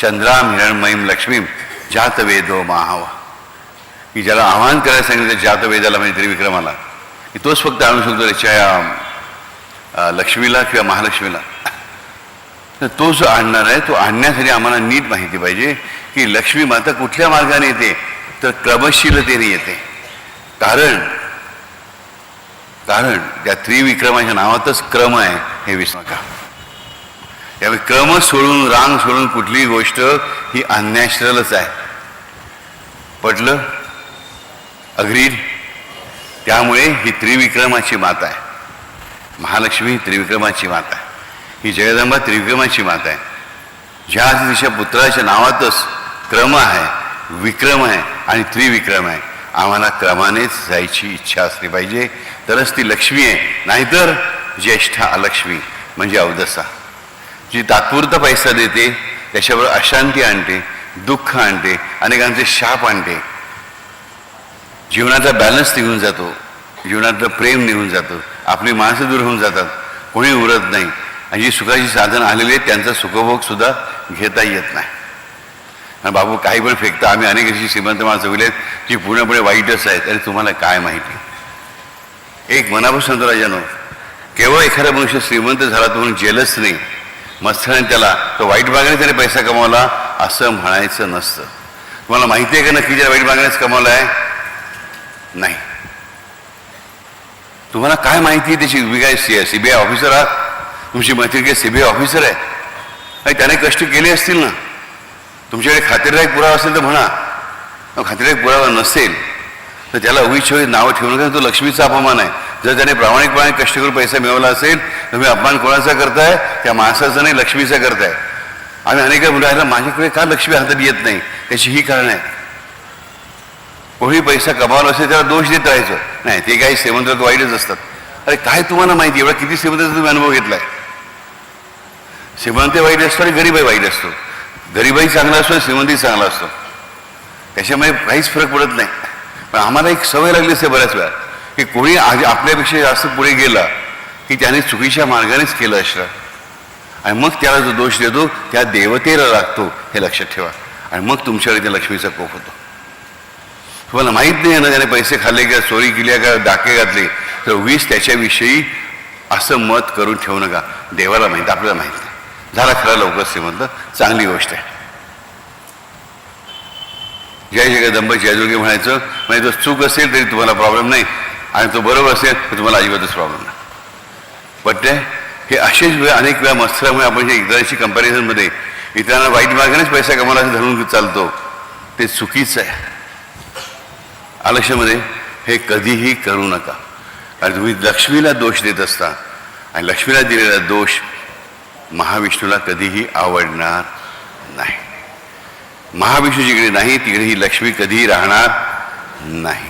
चंद्राम हिरण्मयीम लक्ष्मीम जातवेदो माहवा, की ज्याला आव्हान करायला सांगितलं जातवेदाला म्हणजे त्रिविक्रमाला, की तोच फक्त आणू शकतो त्याच्या लक्ष्मीला किंवा महालक्ष्मीला. तर तो जो आणणार आहे तो आणण्यासाठी आम्हाला नीट माहिती पाहिजे की लक्ष्मी माता कुठल्या मार्गाने येते, तर क्रमशीलतेने येते. कारण त्या त्रिविक्रमाच्या नावातच क्रम आहे हे विसरू नका. त्यामुळे क्रम सोडून रांग सोडून कुठलीही गोष्ट ही अननॅचरलच आहे. पटलं? अग्रीड? त्यामुळे ही त्रिविक्रमाची माता आहे. महालक्ष्मी त्रिविक्रमाची माता आहे. ही जगदंबा त्रिविक्रमाची माता आहे. ज्या तिच्या पुत्राच्या नावातच क्रम आहे, विक्रम आहे आणि त्रिविक्रम आहे. आम्हाला क्रमानेच जायची इच्छा असली पाहिजे, तरच ती लक्ष्मी आहे. नाहीतर ज्येष्ठा अलक्ष्मी म्हणजे अवदसा, जी तात्पुरता पैसा देते, त्याच्याबरोबर अशांती आणते, दुःख आणते, अनेकांचे शाप आणते. जीवनाचा बॅलन्स निघून जातो, जीवनातलं प्रेम निघून जातं, आपली माणसं दूर होऊन जातात, कोणी उरत नाही. आणि जी सुखाची साधन आलेली आहेत त्यांचा सुखभोग सुद्धा घेता येत नाही. आणि बाबू काही पण फेकता. आम्ही अनेक अशी श्रीमंत माणसं होईल जी पूर्णपणे वाईटच आहेत. आणि तुम्हाला काय माहिती, एक मनापासून तो राजानो, केवळ एखादा मनुष्य श्रीमंत झाला तो म्हणून जेलच नाही, मस्तराने त्याला तो वाईट मागणे त्याने पैसा कमावला असं म्हणायचं नसतं. तुम्हाला माहिती आहे का नक्की ज्या वाईट मागण्याच कमावला आहे? नाही. तुम्हाला काय माहिती त्याची? तुम्ही काय सीबीआय ऑफिसर आहात? तुमची मैत्रीण काय सीबीआय ऑफिसर आहे? आणि त्याने कष्ट केले असतील ना. तुमच्याकडे खात्रीलायक पुरावा असेल तर म्हणा. खात्रीलायक पुरावा नसेल तर त्याला उगीच नावं ठेवू नका. तो लक्ष्मीचा अपमान आहे. जर त्याने प्रामाणिकपणे कष्ट करून पैसा मिळवला असेल तर तुम्ही अपमान कोणाचा करताय? त्या माणसाचा नाही, लक्ष्मीचा करताय. आम्ही अनेक मुलांना माझ्याकडे का लक्ष्मी हातात येत नाही, त्याची ही कारण आहे. कोणी पैसा कमावला असेल त्याला दोष देत राहायचं नाही. ते काही श्रीमंत वाईटच असतात. अरे काय तुम्हाला माहिती, एवढा किती श्रीमंताचा तुम्ही अनुभव घेतलाय? श्रीमंत वाईट असतो आणि गरीबही वाईट असतो. गरीबही चांगला असतो आणि श्रीमंतही चांगला असतो. त्याच्यामुळे काहीच फरक पडत नाही. पण आम्हाला एक सवय लागली असते बऱ्याच वेळा की कोणी आपल्यापेक्षा जास्त पुढे गेला की त्याने चुकीच्या मार्गानेच केलं असलं, आणि मग त्याला जो दोष देतो त्या देवतेला लागतो, हे लक्षात ठेवा. आणि मग तुमच्याकडे त्या लक्ष्मीचा कोप होतो. तुम्हाला माहीत नाही ना त्याने पैसे खाल्ले किंवा चोरी केली का डाके घातले, तर उगीच त्याच्याविषयी असं मत करून ठेवू नका. देवाला माहीत, आपल्याला माहीत नाही. झाला खरा लवकर श्रीमंत, चांगली गोष्ट आहे. जय जगदंब जय दुर्गे म्हणायचं म्हणजे तो चूक असेल तरी तुम्हाला प्रॉब्लेम नाही, आणि तो बरोबर असेल तर तुम्हाला अजिबातच प्रॉब्लेम नाही. पण ते हे असेच वेळ अनेक वेळा मत्सरामुळे आपण जे इतरांशी कंपॅरिझनमध्ये इतरांना वाईट मार्गानेच पैसा कमावला असं धरून चालतो, ते चुकीचं आहे. आलक्ष्यामध्ये हे कधीही करू नका. आणि तुम्ही लक्ष्मीला दोष देत असता, आणि लक्ष्मीला दिलेला दोष महाविष्णूला कधीही आवडणार नाही. महाविष्णू जिकडे नाही तिकडे ही लक्ष्मी कधीही राहणार नाही.